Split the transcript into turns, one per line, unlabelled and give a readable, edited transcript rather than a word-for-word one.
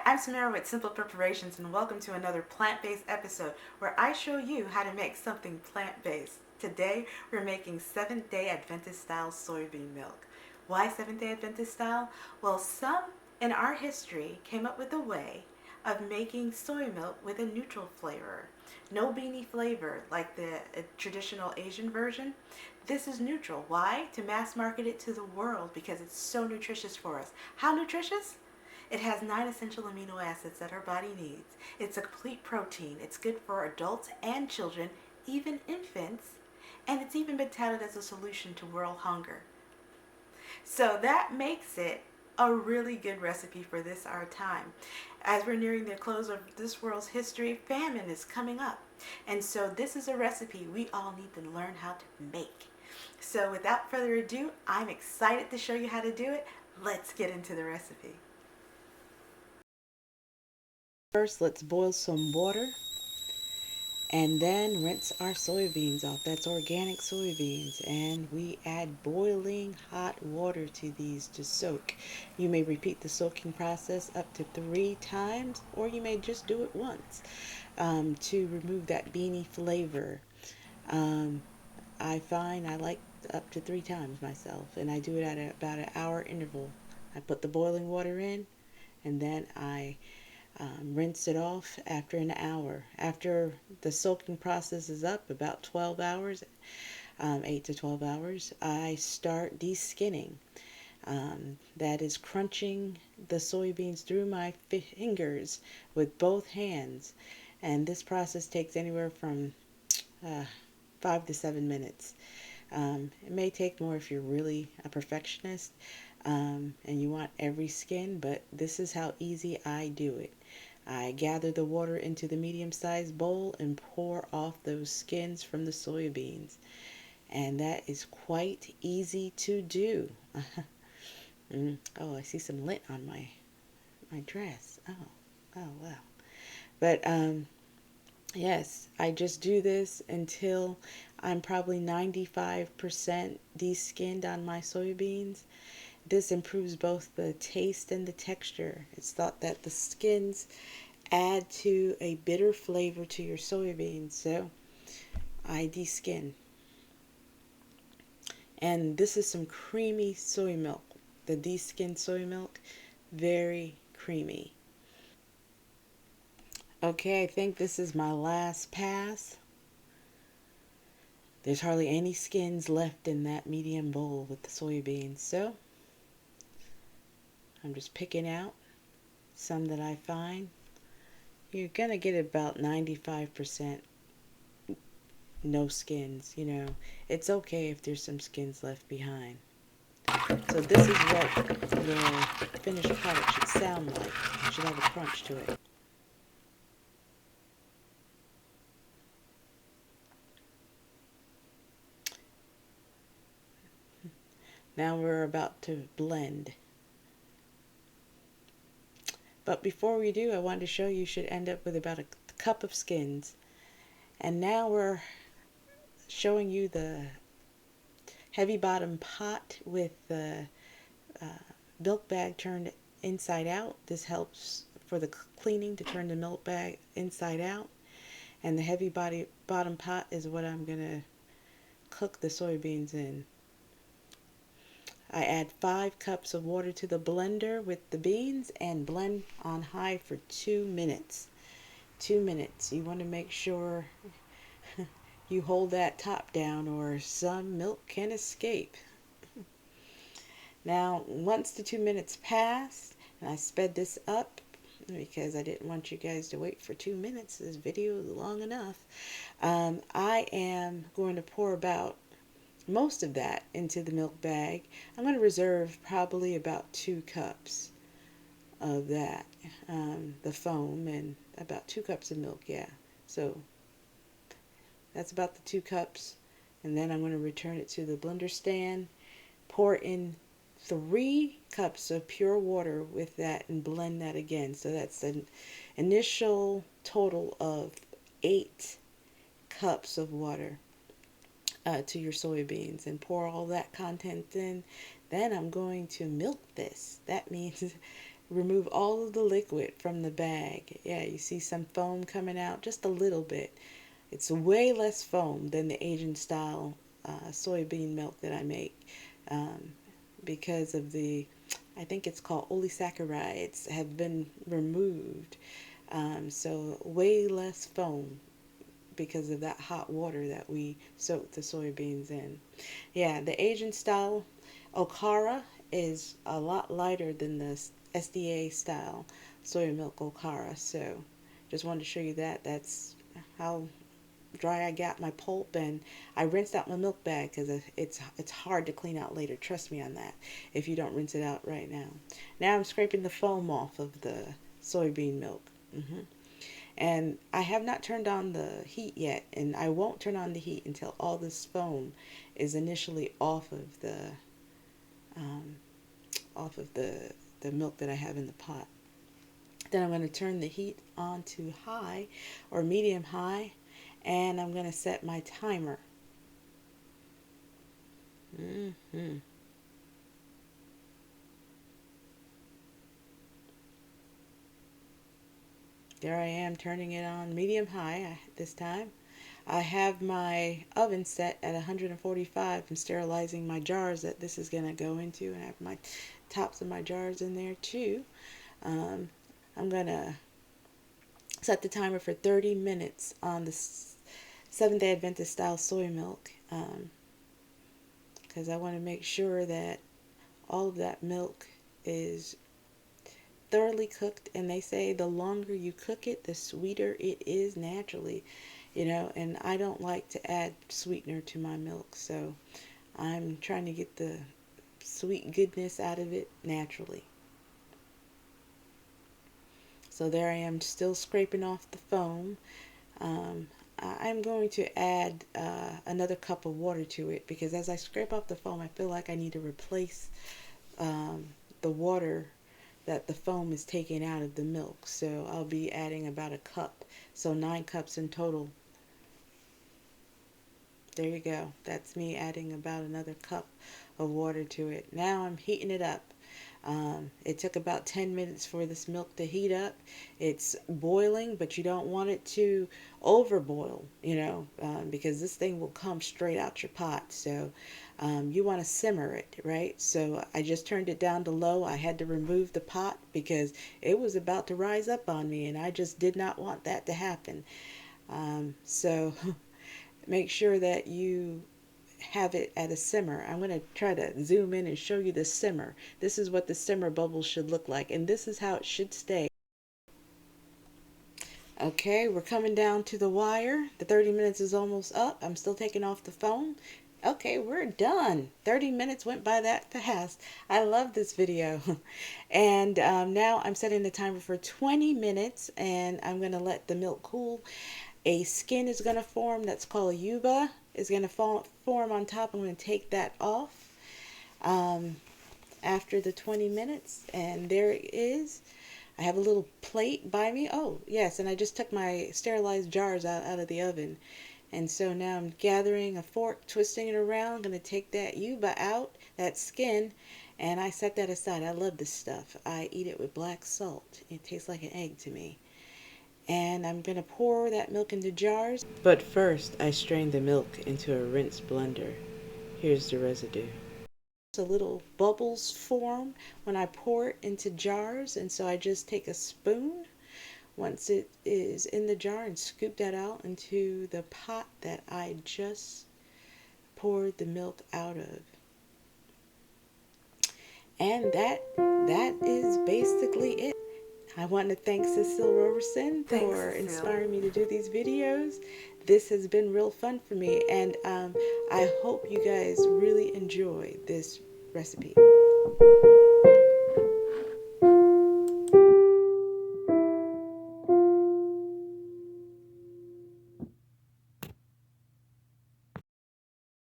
I'm Samara with Simple Preparations, and welcome to another plant-based episode where I show you how to make something plant-based. Today, we're making Seventh-Day Adventist style soybean milk. Why Seventh-Day Adventist style? Well, some in our history came up with a way of making soy milk with a neutral flavor. No beanie flavor like the traditional Asian version. This is neutral. Why? To mass market it to the world because it's so nutritious for us. How nutritious? It has 9 essential amino acids that our body needs. It's a complete protein. It's good for adults and children, even infants, and it's even been touted as a solution to world hunger. So that makes it a really good recipe for this our time. As we're nearing the close of this world's history, famine is coming up. And so this is a recipe we all need to learn how to make. So without further ado, I'm excited to show you how to do it. Let's get into the recipe. First, let's boil some water and then rinse our soybeans off. That's organic soybeans, and we add boiling hot water to these to soak. You may repeat the soaking process up to 3 times, or you may just do it once to remove that beanie flavor. I find I like up to 3 times myself, and I do it at about an hour interval. I put the boiling water in, and then I rinse it off after an hour. After the soaking process is up, about 12 hours, 8 to 12 hours, I start de-skinning. That is crunching the soybeans through my fingers with both hands. And this process takes anywhere from 5 to 7 minutes. It may take more if you're really a perfectionist and you want every skin, but this is how easy I do it. I gather the water into the medium-sized bowl and pour off those skins from the soybeans. And that is quite easy to do. Oh, I see some lint on my dress. Oh, wow. But yes, I just do this until I'm probably 95% de-skinned on my soybeans. This improves both the taste and the texture. It's thought that the skins add to a bitter flavor to your soybeans, so I de-skin. And this is some creamy soy milk. The de-skinned soy milk, very creamy. Okay, I think this is my last pass. There's hardly any skins left in that medium bowl with the soybeans, so I'm just picking out some that I find. You're going to get about 95% no skins, It's okay if there's some skins left behind. So this is what your finished product should sound like. It should have a crunch to it. Now we're about to blend. But before we do, I wanted to show you should end up with about a cup of skins. And now we're showing you the heavy bottom pot with the milk bag turned inside out. This helps for the cleaning to turn the milk bag inside out. And the heavy bottom pot is what I'm going to cook the soybeans in. I add 5 cups of water to the blender with the beans and blend on high for 2 minutes. 2 minutes. You want to make sure you hold that top down or some milk can escape. Now, once the 2 minutes passed, and I sped this up because I didn't want you guys to wait for 2 minutes. This video is long enough. I am going to pour about most of that into the milk bag. I'm going to reserve probably about 2 cups of that, the foam, and about 2 cups of milk, yeah. So that's about the 2 cups. And then I'm going to return it to the blender stand, pour in 3 cups of pure water with that and blend that again. So that's an initial total of 8 cups of water to your soybeans, and pour all that content in. Then I'm going to milk this. That means remove all of the liquid from the bag. Yeah, you see some foam coming out, just a little bit. It's way less foam than the Asian style soybean milk that I make, um, because of the, I think it's called oligosaccharides, have been removed. So way less foam because of that hot water that we soak the soybeans in. Yeah, the Asian style okara is a lot lighter than the SDA style soy milk okara. So just wanted to show you that. That's how dry I got my pulp, and I rinsed out my milk bag because it's hard to clean out later. Trust me on that if you don't rinse it out right now. Now I'm scraping the foam off of the soybean milk. And I have not turned on the heat yet, and I won't turn on the heat until all this foam is initially um, off of the milk that I have in the pot. Then I'm going to turn the heat on to high or medium high, and I'm going to set my timer. There I am turning it on medium high this time. I have my oven set at 145. I'm sterilizing my jars that this is going to go into, and I have my tops of my jars in there too. Um, I'm going to set the timer for 30 minutes on the Seventh-Day Adventist style soy milk, because I want to make sure that all of that milk is thoroughly cooked. And they say the longer you cook it, the sweeter it is naturally, and I don't like to add sweetener to my milk, so I'm trying to get the sweet goodness out of it naturally. So there I am, still scraping off the foam. I'm going to add another cup of water to it, because as I scrape off the foam, I feel like I need to replace the water that the foam is taking out of the milk. So I'll be adding about a cup, so 9 cups in total. There you go. That's me adding about another cup of water to it. Now I'm heating it up. It took about 10 minutes for this milk to heat up. It's boiling, but you don't want it to overboil, because this thing will come straight out your pot. So you want to simmer it, right? So I just turned it down to low. I had to remove the pot because it was about to rise up on me, and I just did not want that to happen. So make sure that you have it at a simmer. I'm going to try to zoom in and show you the simmer. This is what the simmer bubbles should look like, and this is how it should stay. Okay, we're coming down to the wire. The 30 minutes is almost up. I'm still taking off the phone. Okay, we're done. 30 minutes went by that fast. I love this video. And now I'm setting the timer for 20 minutes, and I'm going to let the milk cool. A skin is going to form that's called yuba. Is going to form on top. I'm going to take that off after the 20 minutes, and there it is. I have a little plate by me. Oh, yes, and I just took my sterilized jars out of the oven. And so now I'm gathering a fork, twisting it around. I'm going to take that yuba out, that skin, and I set that aside. I love this stuff. I eat it with black salt. It tastes like an egg to me. And I'm going to pour that milk into jars. But first, I strain the milk into a rinse blender. Here's the residue. A little bubbles form when I pour it into jars, and so I just take a spoon once it is in the jar and scoop that out into the pot that I just poured the milk out of. And that is basically it. I want to thank Cecile Roberson for inspiring me to do these videos. This has been real fun for me, and I hope you guys really enjoy this recipe.